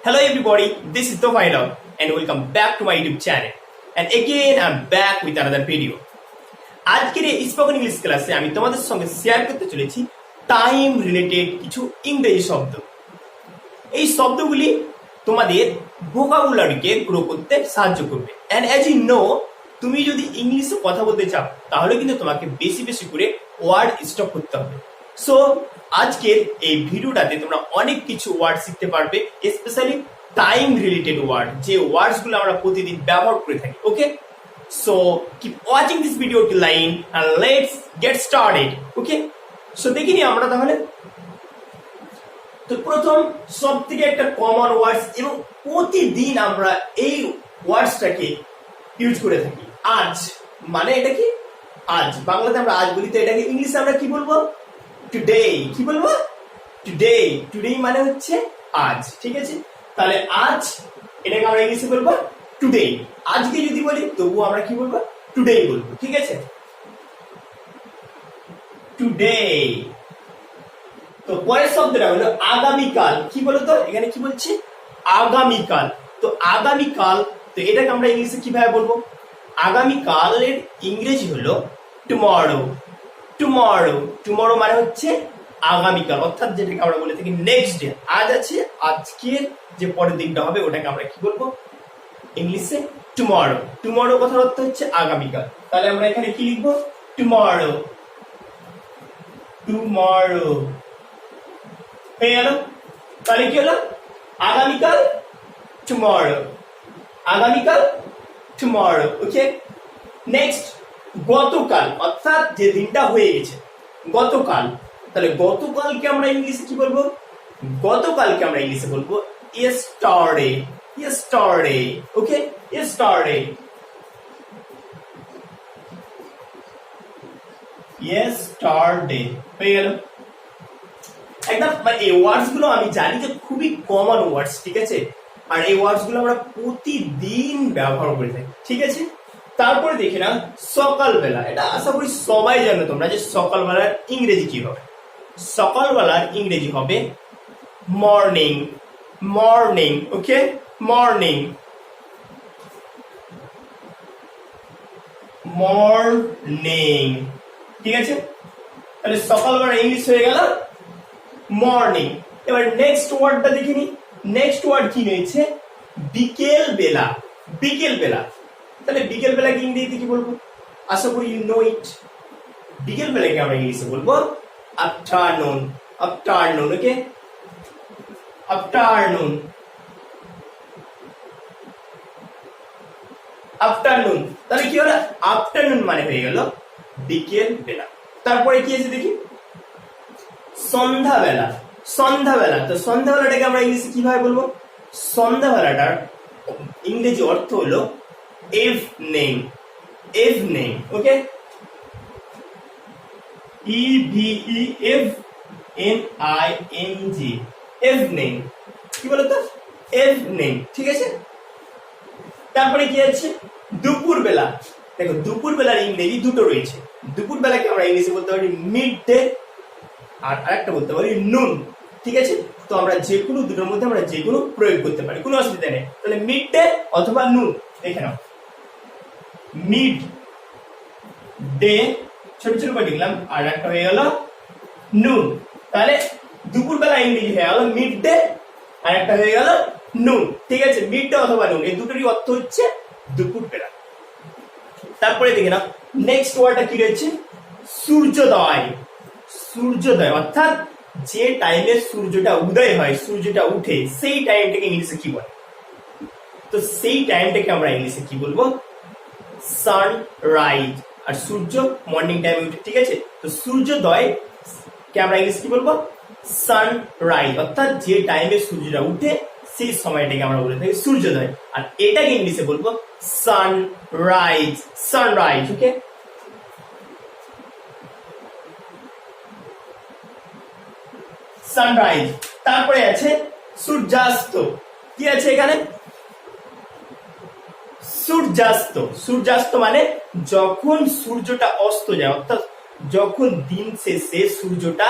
Hello everybody, this is Tofail Hoque and welcome back to my YouTube channel. And again I'm back with another video. আজকের এই spoken English ক্লাসে আমি তোমাদের সঙ্গে share করতে চলেছি টাইম রিলেটেড কিছু ইংরেজি শব্দ। এই শব্দগুলি তোমাদের ভোকাবুলারিকে গ্রো করতে সাহায্য করবে। এন্ড অ্যাজ ইউ নো, তুমি যদি ইংলিশে কথা বলতে চাও তাহলে কিন্তু তোমাকে বেশি বেশি করে ওয়ার্ড স্টক করতে হবে। সো আজকের এই ভিডিওটাতে তোমরা অনেক কিছু ওয়ার্ড শিখতে পারবে, স্পেশালি টাইম রিলেটেড ওয়ার্ড, যে ওয়ার্ডসগুলো আমরা প্রতিদিন ব্যবহার করে থাকি। Okay, so keep watching this video till line end let's get started. Okay, so দেখিনি আমরা তাহলে। তো প্রথম সবথেকে একটা কমন ওয়ার্ডস এবং প্রতিদিন আমরা এই ওয়ার্ডসটাকে ইউজ করে থাকি, আজ। মানে এটা কি? আজ। বাংলাতে আমরা আজ বলি, তো এটাকে ইংলিশে আমরা কি বলবো? টুডে। কি বলবো? টুডে। টুডে মানে হচ্ছে আজ, ঠিক আছে? তাহলে আজ এটাকে আমরা ইংলিশে বলবো টুডে। আজকে যদি বলি তবুও আমরা কি বলবো? টুডে বলবো, ঠিক আছে? টুডে। তো পরের শব্দটা হলো আগামীকাল। কি বলতো? এখানে কি বলছে? আগামীকাল। তো আগামীকাল, তো এটাকে আমরা ইংলিশে কিভাবে বলবো? আগামীকালের ইংরেজি হলো টুমরো। টুমরো। টুমরো মানে হচ্ছে আগামীকাল, অর্থাৎ যেটাকে আমরা বলে থাকি নেক্সট ডে। আজ আছে, আজকের যে পরের দিনটা হবে ওটাকে আমরা কি বলবো ইংলিশে? টুমরো। টুমরো কথার অর্থ হচ্ছে আগামীকাল। তাহলে আমরা এখানে কি লিখবো? টুমরো। টুমরো হয়ে গেল। তাহলে কি হলো? আগামীকাল টুমরো। আগামীকাল টুমরো। ওকে, নেক্সট গতকাল, অর্থাৎ যে দিনটা হয়ে গেছে গতকাল। তাহলে গতকালকে আমরা ইংলিশে কি বলবো? গতকালকে আমরা ইংলিশে বলবো yesterday. yesterday. ওকে, yesterday. yesterday হয়ে গেল। একদম এই ওয়ার্ডস গুলো আমি জানি যে খুবই কমন ওয়ার্ডস, ঠিক আছে? আর এই ওয়ার্ডস গুলো আমরা প্রতিদিন ব্যবহার করে থাকি, ঠিক আছে? তারপরে দেখে না সকালবেলা। এটা আশা করি সবাই জানো তোমরা যে সকালবেলার ইংরেজি কি হবে। সকালবেলার ইংরেজি হবে মর্নিং। মর্নিং। ওকে, মর্নিং। মর্নিং, ঠিক আছে? তাহলে সকালবেলা ইংলিশ হয়ে গেল মর্নিং। এবার নেক্সট ওয়ার্ডটা দেখিনি। নেক্সট ওয়ার্ড কি রয়েছে? বিকেল বেলা। বিকেল বেলা। তাহলে বিকেল বেলাকে ইংরেজিতে কি বলবো? আশা করি ইউ নো ইট। বিকেল বেলাকে আমরা ইংলিশে বলবো আফটারনুন। আফটারনুন। ওকে, আফটারনুন। আফটারনুন। তাহলে কি হলো? আফটারনুন মানে হয়ে গেল বিকেল বেলা। তারপরে কি আছে দেখি? সন্ধ্যাবেলা। সন্ধ্যাবেলা। তো সন্ধ্যাবেলাটাকে আমরা ইংলিশে কিভাবে বলবো? সন্ধ্যাবেলাটার ইংরেজি অর্থ হলো evening. evening. ওকে, evening. evening কি বলতো? evening, ঠিক আছে? তারপরে কি আছে? দুপুর বেলা। দেখো, দুপুর বেলার ইংরেজি দুটো রয়েছে। দুপুর বেলাকে আমরা ইংলিশে বলতে পারি মিড ডে, আর আরেকটা বলতে পারি নুন, ঠিক আছে? তো আমরা যে কোনো দুটোর মধ্যে আমরা যে কোনো প্রয়োগ করতে পারি, কোনো অসুবিধা নেই। তাহলে মিড ডে অথবা নুন, দেখে নাও। মিড ডে ছোট ছোট করে লিখলাম, আর একটা হয়ে গেল নুন। তাহলে দুপুর বেলা ইংরেজি হয়ে গেল মিড ডে, আর একটা হয়ে গেল নুন, ঠিক আছে? মিড ডে অথবা নুন, এই দুটোরই অর্থ হচ্ছে দুপুর বেলা। তারপরে দেখে নাও নেক্সট ওয়ার্ডটা কি রয়েছে? সূর্যোদয়। সূর্যোদয়, অর্থাৎ যে টাইমে সূর্যটা উদয় হয়, সূর্যটা উঠে, সেই টাইমটাকে ইংলিশে কি বলে? তো সেই টাইমটাকে আমরা ইংলিশে কি বলবো? সানরাইজ। আর সূর্য মর্নিং টাইমে উঠে, ঠিক আছে? তো সূর্যোদয় কে আমরা ইংলিশে কি বলবো? সানরাইজ, অর্থাৎ যে টাইমে সূর্যটা উঠে সেই সময়টাকে আমরা বলে থাকি সূর্যোদয়। আর এটাকে ইংলিশে বলবো সানরাইজ। সানরাইজ। ওকে, সানরাইজ। তারপরে আছে সূর্যাস্ত। কি আছে এখানে? সূর্যাস্ত। সূর্যাস্ত মানে যখন সূর্যটা অস্ত যায়, অর্থাৎ যখন দিন শেষে সূর্যটা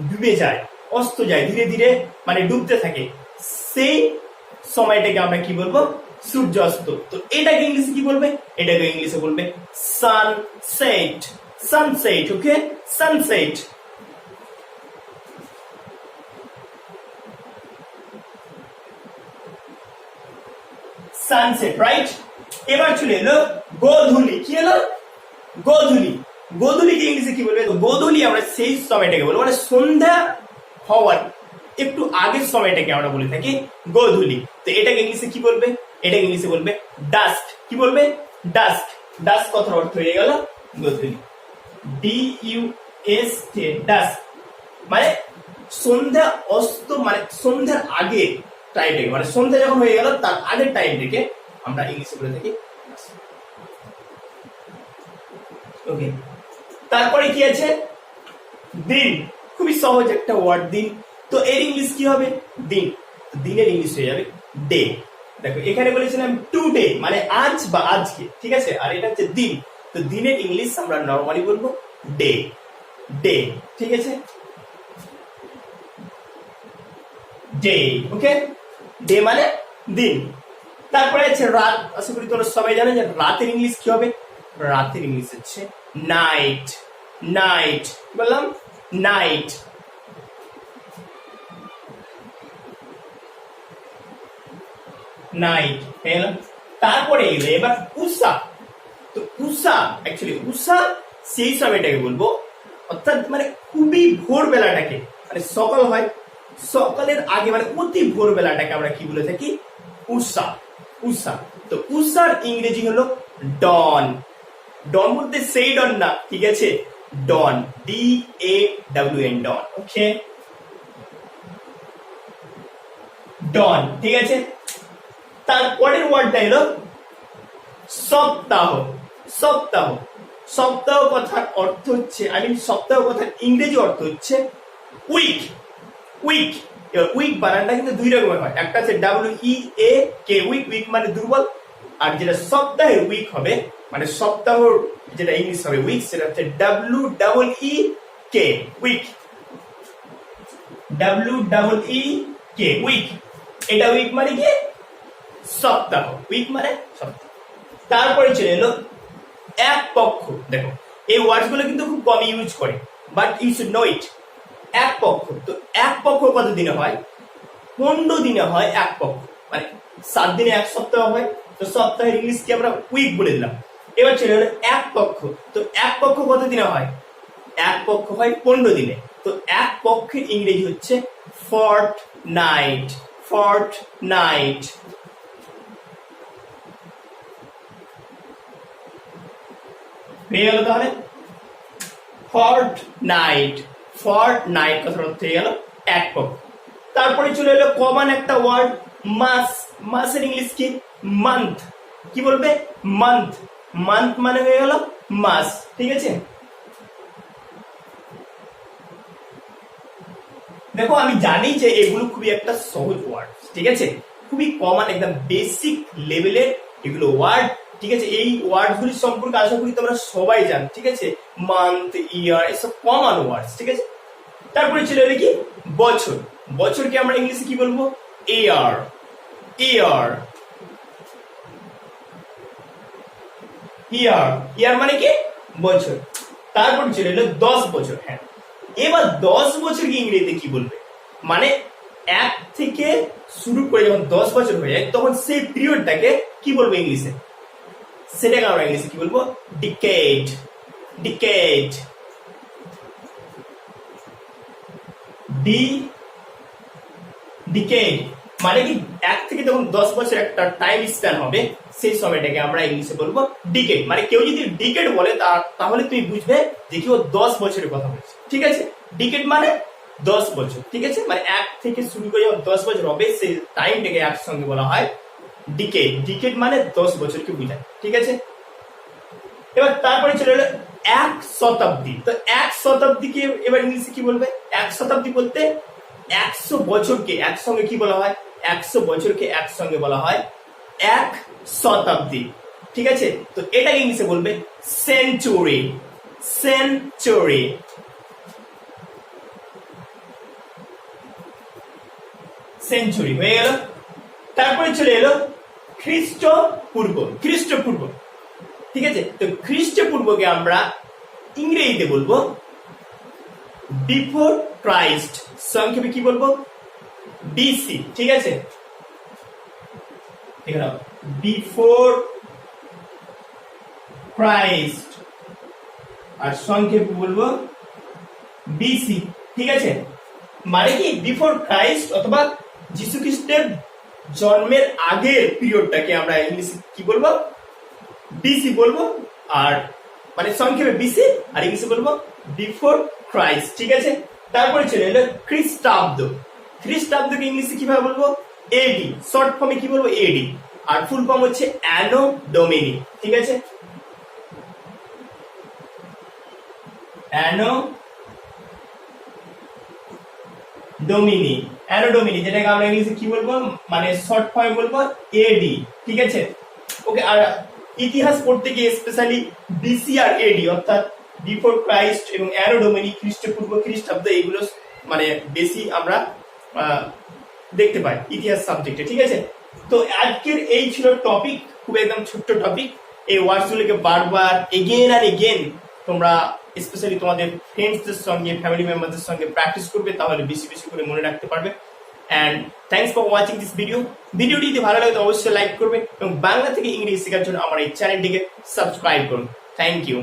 ডুবে যায়, অস্ত যায়, ধীরে ধীরে মানে ডুবতে থাকে, সেই সময়টাকে আমরা কি বলবো, সূর্যাস্ত। তো এটাকে ইংলিশে কি বলবে, এটাকে ইংলিশে বলবে সানসেট। সানসেট, ওকে, সানসেট। Sunset, right. এবার চলে এলো গোধূলি। কি এলো, গোধূলি। গোধূলিকে ইংলিশে কি বলবে, গোধূলি আমরা সেই সময়টাকে বলবো, মানে সন্ধ্যা হওয়ার একটু আগের সময়টাকে আমরা বলে থাকি গোধূলি। তো এটাকে ইংলিশে কি বলবে, এটাকে ইংলিশে বলবে ডাস্ক। কি বলবে, ডাস্ক। ডাস্ক কথার অর্থ হয়ে গেল গোধূলি, DUSK, ডাস্ক। মানে সন্ধ্যা অস্ত, মানে সন্ধ্যার আগে টাইমটাকে, মানে সন্ধ্যা যখন হয়ে গেল তার আগের টাইমটাকে আমরা ইংলিশে বলে থাকি। ওকে, তারপরে কি আছে, দিন। খুবই সহজ একটা ওয়ার্ড, দিন। তো এর ইংলিশ কি হবে, দিন। দিনের ইংলিশ হয়ে যাবে ডে। দেখো এখানে বলেছিলাম টুডে, মানে আজ বা আজকে, ঠিক আছে, আর এটা হচ্ছে দিন। তো দিনের ইংলিশ আমরা নরমালি বলবো ডে, ডে, ঠিক আছে, ডে, ওকে। ডে মানে দিন। তারপরে আছে রাত। আশা করি তোমরা সবাই জানো যে রাতের ইংলিশ কি হবে, রাতের ইংলিশ হচ্ছে নাইট। নাইট, বললাম নাইট। নাইট হয়ে গেল। তারপরে এলো এবার উষা। তো উষা, অ্যাকচুয়ালি উষা সেই সময়টাকে বলবো, অর্থাৎ মানে খুবই ভোরবেলাটাকে, মানে সকাল হয়, সকালের আগে, মানে অতি ভোরবেলাটাকে আমরা কি বলে থাকি, উষা। উষা। তো উষার ইংরেজি হলো ডন। ডন বলতে সেই ডন না, ঠিক আছে, ডন, DAWN, ডন, ওকে, ডন, ঠিক আছে। তারপরের ওয়ার্ডটা হলো সপ্তাহ। সপ্তাহ। সপ্তাহ কথার অর্থ হচ্ছে, সপ্তাহ কথার ইংরেজি অর্থ হচ্ছে উইক। উইক। উইক বানানটা কিন্তু দুই রকমের হয়, একটা আছে WEAK, উইক। উইক মানে দুর্বল। আর যেটা সপ্তাহের উইক হবে, মানে সপ্তাহ যেটা ইংলিশ হবে উইক, সেটা হচ্ছে WEEK, উইক। WEEK, week. এটা উইক মানে কি, সপ্তাহ। উইক মানে সপ্তাহ। তারপরে চলে এলো এক পক্ষ। দেখো এই ওয়ার্ডস গুলো কিন্তু খুব কম ইউজ করে, বাট ইউ শুড নো ইট। এক পক্ষ। তো এক পক্ষ কত দিনে হয়, 15 দিনে হয় এক পক্ষ, মানে 7 দিনে এক সপ্তাহ হয়। তো সপ্তাহের ইংলিশ কি আমরা উইক বলে দিলাম। এবার চলে এলো এক পক্ষ। তো এক পক্ষ কত দিনে হয়, এক পক্ষ হয় 15 দিনে। তো এক পক্ষের ইংরেজি হচ্ছে ফর্টনাইট। ফর্টনাইট। হয়ে গেল তাহলে ফর্টনাইট। ফর্টনাইট কথার অর্থ হয়ে গেল এক পক্ষ। তারপরে চলে এলো কমন একটা ওয়ার্ড, মাস। মাসের ইংলিশ কি, মান্থ। কি বলবে, মান্থ। মান্থ মানে হয়ে গেল মাস, ঠিক আছে। দেখো আমি জানি যে এগুলো খুবই একটা সহজ ওয়ার্ড, ঠিক আছে, খুবই কমন, একদম বেসিক লেভেলের এগুলো ওয়ার্ড, ঠিক আছে। এই ওয়ার্ড গুলি সম্পর্কে আশা করি তোমরা সবাই জানো, ঠিক আছে। মান্থ, ইয়ার, এসব কমন ওয়ার্ডস, ঠিক আছে। তারপরে চলে এলো কি বছর। বছরকে আমরা ইংলিশে কি বলবো, ইয়ার। ইয়ার। ইয়ার। ইয়ার মানে কি, বছর। তারপর চলে এলো 10 বছর। হ্যাঁ, এবার 10 বছরকে ইংরেজিতে কি বলবে, মানে এক থেকে শুরু করে যখন 10 বছর হয়ে যায় তখন সেই পিরিয়ডটাকে কি বলবো ইংলিশে, সেটাকে আমরা ইংলিশে কি বলবো, ডিকেড। ডিকেড। ডিকেড মানে কি, এক থেকে যখন 10 বছর একটা টাইম স্প্যান হবে সেই সময়টাকে আমরা ইংলিশে বলবো ডিকেড। মানে কেউ যদি ডিকেড বলে তাহলে তুমি বুঝবে যে কেউ 10 বছরের কথা বলছে, ঠিক আছে। ডিকেড মানে 10 বছর, ঠিক আছে, মানে এক থেকে শুরু করে যখন 10 বছর হবে সেই টাইমটাকে একসঙ্গে বলা হয় ডিকেড। ডিকেড মানে 10 বছরকে বোঝায়, ঠিক আছে। এবার তারপরে চলে এলো এক শতাব্দী। তো এক শতাব্দীকে এবার ইংলিশে কি বলবে, এক শতাব্দী বলতে 100 বছরকে একসঙ্গে কি বলা হয়, 100 বছরকে একসঙ্গে বলা হয় এক শতাব্দী, ঠিক আছে। তো এটাকে ইংলিশে বলবে সেঞ্চুরি। সেঞ্চুরি। সেঞ্চুরি হয়ে গেল। তারপরে চলে এলো খ্রিস্টপূর্ব। খ্রিস্টপূর্ব, ঠিক আছে। তো খ্রিস্টপূর্বকে আমরা ইংরেজিতে বলবো বিফোর ক্রাইস্ট, সংক্ষেপে কি বলবো? বিসি, ঠিক আছে। বিফোর ক্রাইস্ট, আর সংক্ষেপে বলবো বিসি, ঠিক আছে। মানে কি বিফোর ক্রাইস্ট অথবা যীশু খ্রিস্টের জন্মের আগের পিরিয়ডটাকে আমরা ইংলিশে কি বলবো? বিসি বলবো, আর মানে সংক্ষেপে বিসি, আর ইংলিশে বলবো বিফোর ক্রাইস্ট, ঠিক আছে। তারপরে চলে এলো খ্রিস্টাব্দ। খ্রিস্টাব্দকে ইংলিশে কিভাবে বলবো? এডি, শর্ট ফর্মে কি বলবো? এডি, আর ফুল ফর্ম হচ্ছে অ্যানো ডোমিনি, ঠিক আছে। অ্যানো ডোমিনি, অ্যানো ডোমিনি, যেটাকে আমরা ইংলিশে কি বলবো? মানে শর্ট ফর্মে বলবো এডি, ঠিক আছে। ওকে, আর ইতিহাস পড়তে গিয়ে স্পেশালি বিসি আর এডি অর্থাৎ বিফোর ক্রাইস্ট এবং অ্যানো ডোমিনি, খ্রিস্টপূর্ব, খ্রিস্টাব্দ, এইগুলো মানে বেশি আমরা দেখতে পাই ইতিহাস সাবজেক্টে, ঠিক আছে। তো আজকের এই ছিল টপিক, খুব একদম ছোট্ট টপিক। এই ওয়ার্ডসগুলোকে বারবার এগেন আর এগেন তোমরা স্পেশালি তোমাদের ফ্রেন্ডসদের সঙ্গে, ফ্যামিলি মেম্বারদের সঙ্গে প্র্যাকটিস করবে, তাহলে বেশি বেশি করে মনে রাখতে পারবে। And thanks for watching this video. ভিডিওটি যদি ভালো লাগে তো অবশ্যই লাইক করবে এবং বাংলা থেকে ইংরেজি শেখার জন্য আমার এই চ্যানেলটিকে সাবস্ক্রাইব করুন। Thank you.